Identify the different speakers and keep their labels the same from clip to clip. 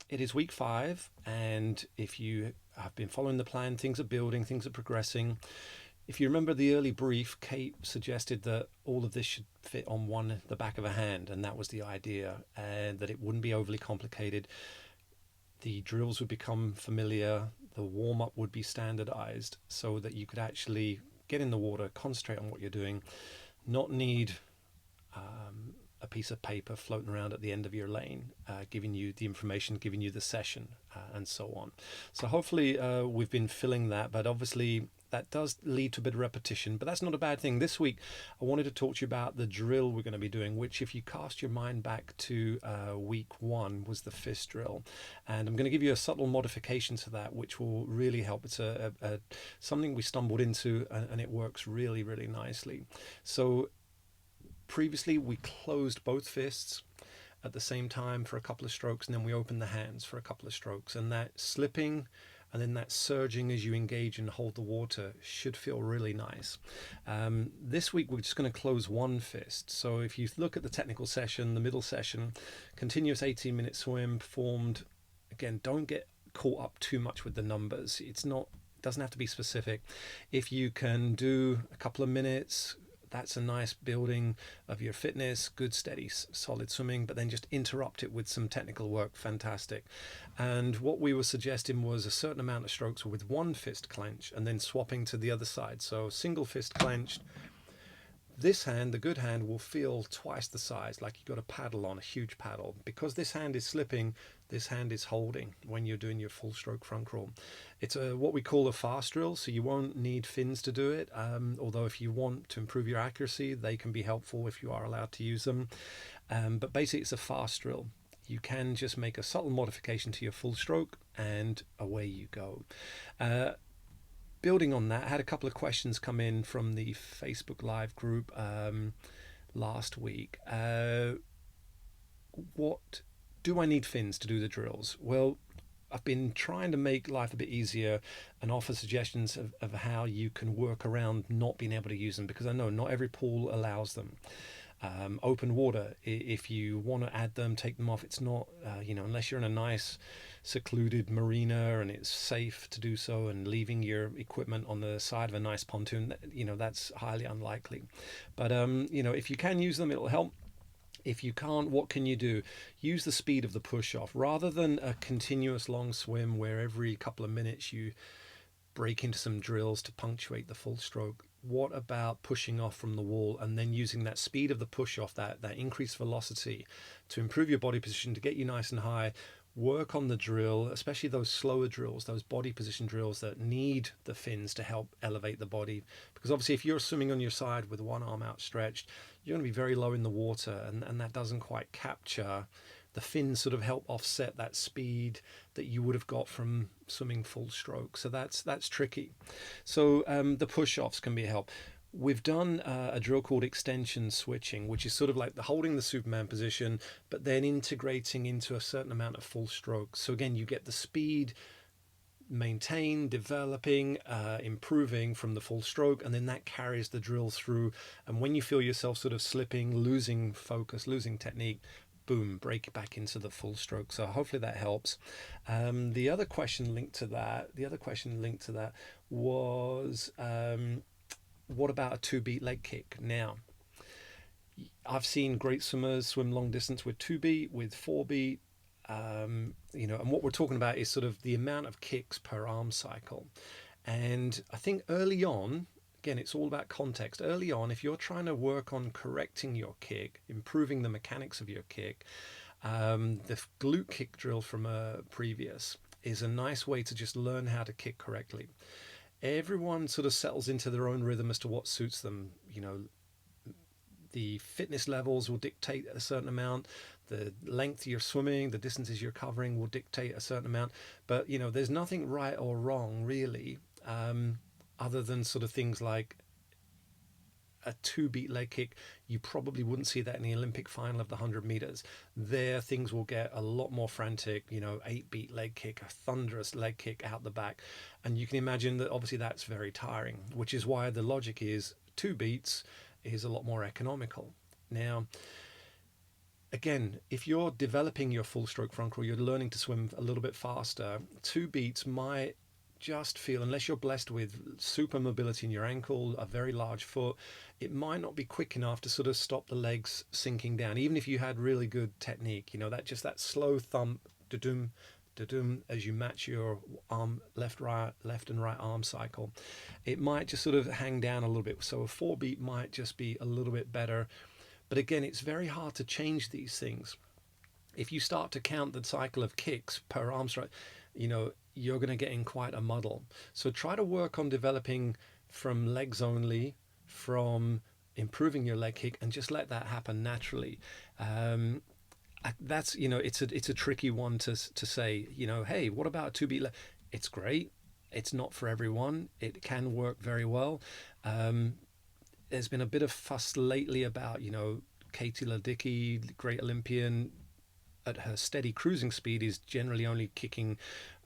Speaker 1: It is week 5, and if you have been following the plan, things are building, things are progressing. If you remember the early brief, Kate suggested that all of this should fit on the back of a hand, and that was the idea, and that it wouldn't be overly complicated. The drills would become familiar, the warm up would be standardized, so that you could actually get in the water, concentrate on what you're doing, not need a piece of paper floating around at the end of your lane, giving you the information, giving you the session, and so on. So hopefully we've been filling that, but obviously that does lead to a bit of repetition, but that's not a bad thing. This week I wanted to talk to you about the drill we're going to be doing, which, if you cast your mind back to week 1, was the fist drill, and I'm going to give you a subtle modification to that which will really help. It's something we stumbled into, and it works really, really nicely. So previously we closed both fists at the same time for a couple of strokes, and then we opened the hands for a couple of strokes, and that slipping and then that surging as you engage and hold the water should feel really nice. This week we're just going to close one fist. So if you look at the technical session, the middle session, continuous 18-minute swim performed. Again, don't get caught up too much with the numbers. It doesn't have to be specific. If you can do a couple of minutes, that's a nice building of your fitness, good, steady, solid swimming, but then just interrupt it with some technical work. Fantastic. And what we were suggesting was a certain amount of strokes with one fist clench and then swapping to the other side. So single fist clenched. This hand, the good hand, will feel twice the size, like you've got a paddle on, a huge paddle. Because this hand is slipping, this hand is holding when you're doing your full stroke front crawl. It's what we call a fast drill, so you won't need fins to do it, although if you want to improve your accuracy, they can be helpful if you are allowed to use them. But basically it's a fast drill. You can just make a subtle modification to your full stroke and away you go. Building on that, I had a couple of questions come in from the Facebook Live group last week. What do I need fins to do the drills? Well, I've been trying to make life a bit easier and offer suggestions of how you can work around not being able to use them, because I know not every pool allows them. Open water, if you want to add them, take them off. It's not, unless you're in a nice secluded marina and it's safe to do so, and leaving your equipment on the side of a nice pontoon, that's highly unlikely. But, if you can use them, it'll help. If you can't, what can you do? Use the speed of the push-off. Rather than a continuous long swim where every couple of minutes you break into some drills to punctuate the full stroke, what about pushing off from the wall and then using that speed of the push off, that increased velocity, to improve your body position, to get you nice and high? Work on the drill, especially those slower drills, those body position drills that need the fins to help elevate the body. Because obviously if you're swimming on your side with one arm outstretched, you're going to be very low in the water, and that doesn't quite capture. The fins sort of help offset that speed that you would have got from swimming full stroke. So that's tricky. So the push-offs can be a help. We've done a drill called extension switching, which is sort of like holding the Superman position, but then integrating into a certain amount of full stroke. So again, you get the speed maintained, developing, improving from the full stroke, and then that carries the drill through. And when you feel yourself sort of slipping, losing focus, losing technique, boom, break back into the full stroke. So hopefully that helps. The other question linked to that was, what about a 2-beat leg kick? Now, I've seen great swimmers swim long distance with 2-beat, with 4-beat, and what we're talking about is sort of the amount of kicks per arm cycle. And I think early on, again, it's all about context. Early on, if you're trying to work on correcting your kick, improving the mechanics of your kick, the glute kick drill from a previous is a nice way to just learn how to kick correctly. Everyone sort of settles into their own rhythm as to what suits them. The fitness levels will dictate a certain amount. The length you're swimming, the distances you're covering will dictate a certain amount. But, there's nothing right or wrong, really, other than sort of things like a 2-beat leg kick. You probably wouldn't see that in the Olympic final of the 100 meters. There, things will get a lot more frantic. 8-beat leg kick, a thunderous leg kick out the back. And you can imagine that obviously that's very tiring, which is why the logic is 2 beats is a lot more economical. Now, again, if you're developing your full stroke front crawl, you're learning to swim a little bit faster. 2 beats might just feel, unless you're blessed with super mobility in your ankle, a very large foot, it might not be quick enough to sort of stop the legs sinking down. Even if you had really good technique, that just that slow thump, da-dum, da-dum, as you match your arm, left and right arm cycle, it might just sort of hang down a little bit. So a 4 beat might just be a little bit better. But again, it's very hard to change these things. If you start to count the cycle of kicks per arm strike, you're going to get in quite a muddle. So try to work on developing from legs only, from improving your leg kick, and just let that happen naturally. That's it's a tricky one to say. Hey, what about a 2 beat leg? It's great. It's not for everyone. It can work very well. There's been a bit of fuss lately about Katie Ledecky, great Olympian, at her steady cruising speed is generally only kicking,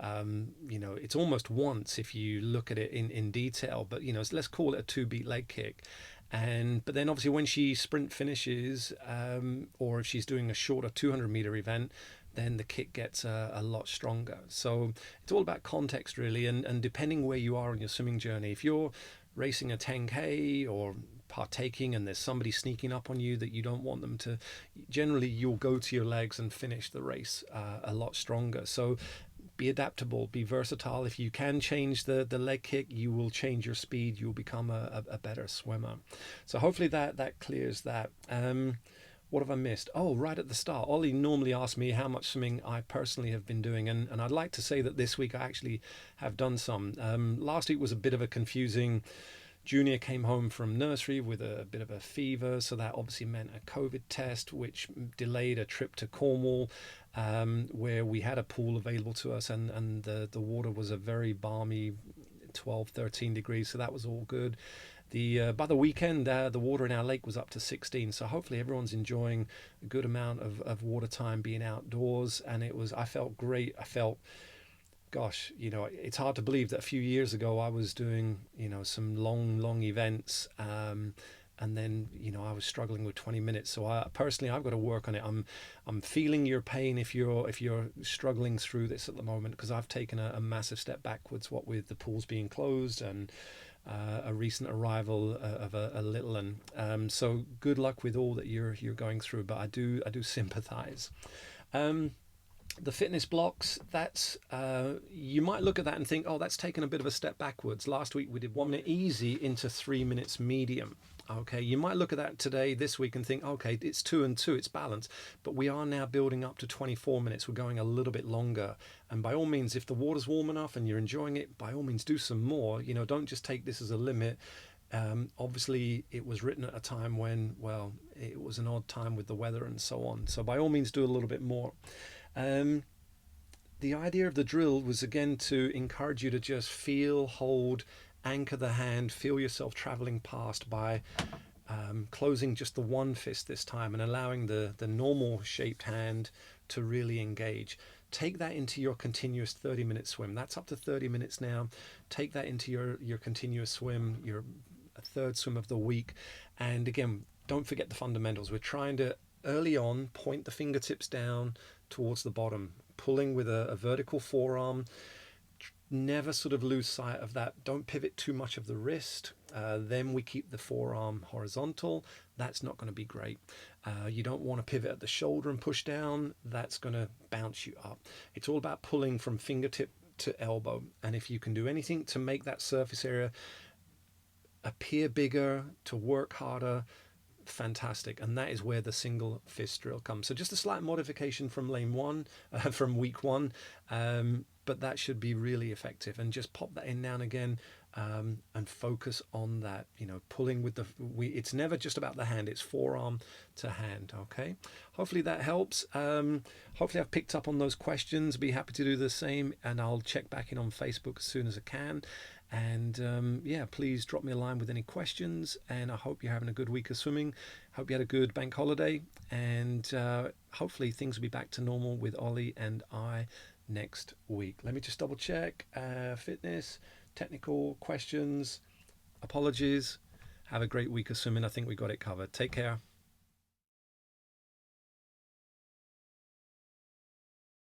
Speaker 1: it's almost once if you look at it in detail, but let's call it a 2 beat leg kick. But then obviously when she sprint finishes, or if she's doing a shorter 200-meter event, then the kick gets a lot stronger. So it's all about context really, and depending where you are on your swimming journey. If you're racing a 10K or partaking and there's somebody sneaking up on you that you don't want them to, generally you'll go to your legs and finish the race a lot stronger. So be adaptable, be versatile. If you can change the leg kick, you will change your speed, you'll become a better swimmer. So hopefully that clears that. What have I missed? Oh, right at the start, Ollie normally asks me how much swimming I personally have been doing, and I'd like to say that this week I actually have done some. Last week was a bit of a confusing. Junior came home from nursery with a bit of a fever, so that obviously meant a COVID test, which delayed a trip to Cornwall, where we had a pool available to us, and the water was a very balmy 12, 13 degrees, so that was all good. By the weekend, the water in our lake was up to 16, so hopefully everyone's enjoying a good amount of water time being outdoors, and I felt great. Gosh, it's hard to believe that a few years ago I was doing, some long events, and then, I was struggling with 20 minutes. So I've got to work on it. I'm feeling your pain if you're struggling through this at the moment, because I've taken a massive step backwards, what with the pools being closed and a recent arrival of a little one. So good luck with all that you're going through, but I do sympathize. The fitness blocks, that's you might look at that and think, oh, that's taken a bit of a step backwards. Last week we did 1 minute easy into 3 minutes medium. Okay, you might look at that this week and think, okay, it's 2 and 2, it's balanced, but we are now building up to 24 minutes. We're going a little bit longer, and by all means, if the water's warm enough and you're enjoying it, by all means do some more. Don't just take this as a limit. Obviously it was written at a time when, well, it was an odd time with the weather and so on, so by all means do a little bit more. The idea of the drill was again to encourage you to just feel, hold, anchor the hand, feel yourself traveling past by closing just the one fist this time and allowing the normal shaped hand to really engage. Take that into your continuous 30-minute swim. That's up to 30 minutes now. Take that into your continuous swim, your third swim of the week. And again, don't forget the fundamentals. We're trying to early on point the fingertips down towards the bottom, pulling with a vertical forearm. Never sort of lose sight of that. Don't pivot too much of the wrist. Then we keep the forearm horizontal. That's not going to be great. You don't want to pivot at the shoulder and push down. That's going to bounce you up. It's all about pulling from fingertip to elbow. And if you can do anything to make that surface area appear bigger, to work harder, fantastic. And that is where the single fist drill comes. So just a slight modification from from week one, but that should be really effective. And just pop that in now and again, and focus on that, pulling with it's never just about the hand, it's forearm to hand. Okay, hopefully that helps. Hopefully I've picked up on those questions. Be happy to do the same, and I'll check back in on Facebook as soon as I can. And please drop me a line with any questions, and I hope you're having a good week of swimming. Hope you had a good bank holiday, and hopefully things will be back to normal with Ollie and I next week. Let me just double check. Fitness, technical questions, apologies. Have a great week of swimming. I think we got it covered. Take care.